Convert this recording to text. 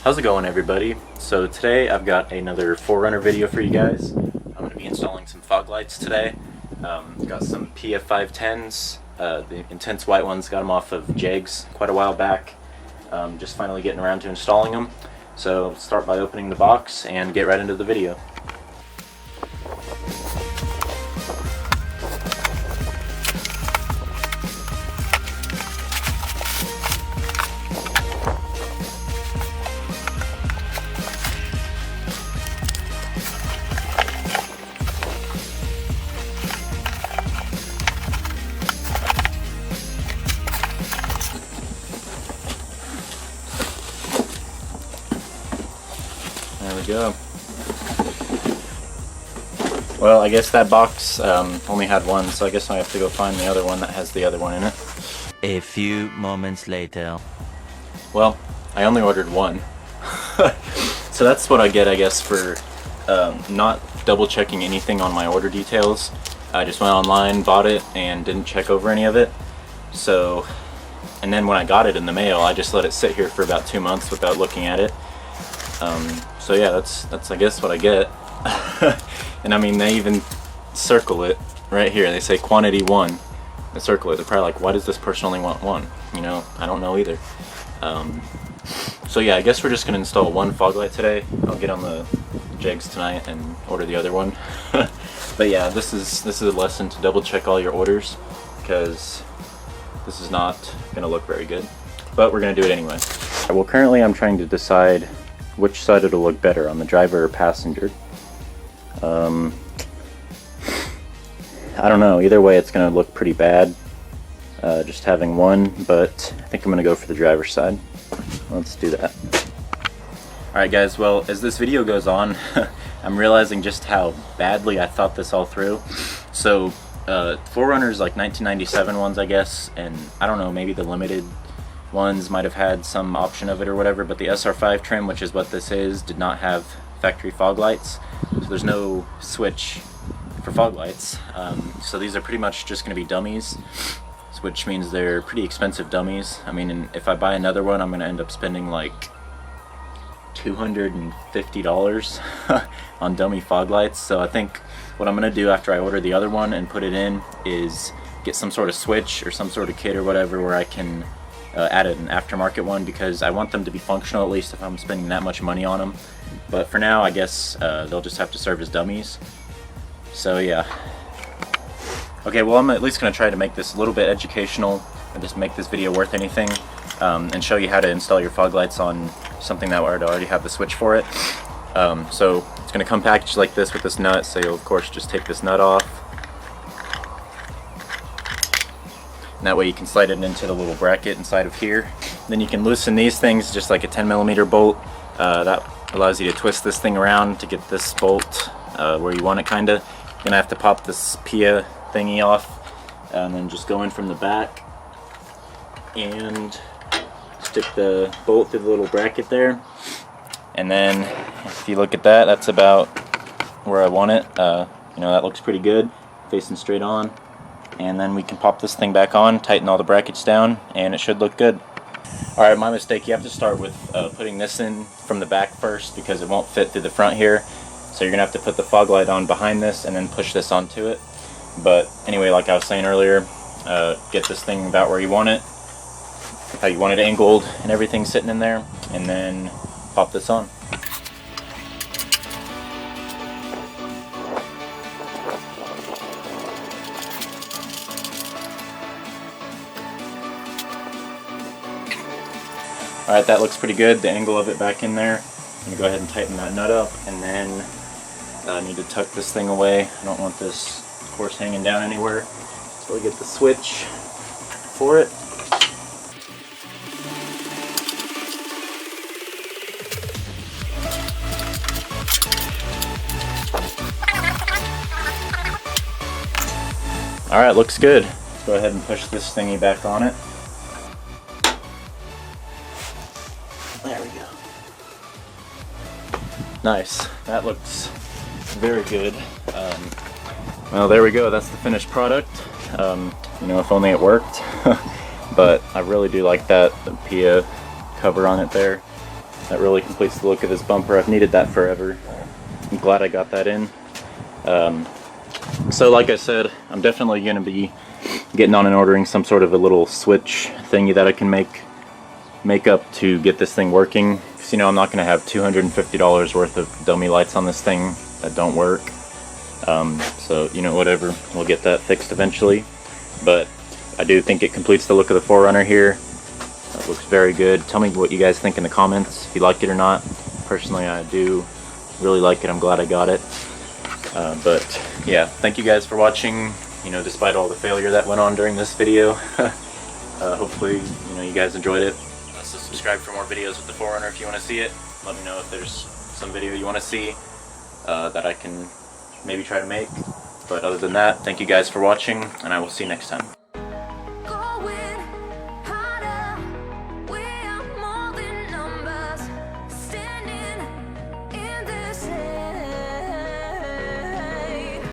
How's it going, everybody? So today I've got another 4Runner video for you guys. I'm going to be installing some fog lights today. Got some PIAA 510s, the intense white ones, got them off of Jegs quite a while back. Just finally getting around to installing them. So let's start by opening the box and get right into the video. There we go. Well, I guess that box only had one, so I guess I have to go find the other one that has the other one in it. A few moments later. Well, I only ordered one. So that's what I get, I guess, for not double checking anything on my order details. I just went online, bought it, and didn't check over any of it. So, and then when I got it in the mail, I just let it sit here for about 2 months without looking at it. So yeah, that's I guess what I get. And I mean, they even circle it right here. They say quantity 1. They circle it. They're probably like, why does this person only want 1? You know, I don't know either. So yeah, I guess we're just gonna install one fog light today. I'll get on the Jegs tonight and order the other one. But yeah, this is a lesson to double check all your orders, because this is not gonna look very good. But we're gonna do it anyway. Well, currently I'm trying to decide which side it'll look better, on the driver or passenger. I don't know, either way it's gonna look pretty bad, just having one, but I think I'm gonna go for the driver's side. Let's do that. Alright guys, well, as this video goes on, I'm realizing just how badly I thought this all through. So, 4Runners, like 1997 ones, I guess, and I don't know, maybe the limited ones might have had some option of it or whatever, but the SR5 trim, which is what this is, did not have factory fog lights, so there's no switch for fog lights. So these are pretty much just going to be dummies, which means they're pretty expensive dummies. I mean, if I buy another one, I'm going to end up spending like $250 on dummy fog lights. So I think what I'm going to do after I order the other one and put it in is get some sort of switch or some sort of kit or whatever where I can add an aftermarket one, because I want them to be functional, at least if I'm spending that much money on them. But for now, I guess they'll just have to serve as dummies. So yeah. Okay, well, I'm at least going to try to make this a little bit educational and just make this video worth anything, and show you how to install your fog lights on something that would already have the switch for it. So it's going to come packaged like this with this nut, so you'll of course just take this nut off. And that way you can slide it into the little bracket inside of here. Then you can loosen these things, just like a 10mm bolt. That allows you to twist this thing around to get this bolt where you want it, kinda. You're gonna have to pop this PIAA thingy off, and then just go in from the back and stick the bolt through the little bracket there. And then if you look at that, that's about where I want it. You know, that looks pretty good, facing straight on. And then we can pop this thing back on, tighten all the brackets down, and it should look good. Alright, my mistake. You have to start with putting this in from the back first, because it won't fit through the front here. So you're going to have to put the fog light on behind this and then push this onto it. But anyway, like I was saying earlier, get this thing about where you want it, how you want it angled and everything sitting in there, and then pop this on. Alright, that looks pretty good, the angle of it back in there. I'm going to go ahead and tighten that nut up, and then I need to tuck this thing away. I don't want this, of course, hanging down anywhere. So I get the switch for it. Alright, looks good. Let's go ahead and push this thingy back on it. There we go. Nice. That looks very good. Well, there we go. That's the finished product. You know, if only it worked. But I really do like that, the PIAA cover on it there. That really completes the look of this bumper. I've needed that forever. I'm glad I got that in. So like I said, I'm definitely going to be getting on and ordering some sort of a little switch thingy that I can make up to get this thing working. Because, you know, I'm not going to have $250 worth of dummy lights on this thing that don't work. So, you know, whatever, we'll get that fixed eventually. But I do think it completes the look of the 4Runner here. It looks very good. Tell me what you guys think in the comments, if you like it or not. Personally, I do really like it. I'm glad I got it. But yeah, thank you guys for watching. You know, despite all the failure that went on during this video. Hopefully, you know, you guys enjoyed it. So subscribe for more videos with the 4Runner if you want to see it. Let me know if there's some video you want to see that I can maybe try to make. But other than that, thank you guys for watching, and I will see you next time.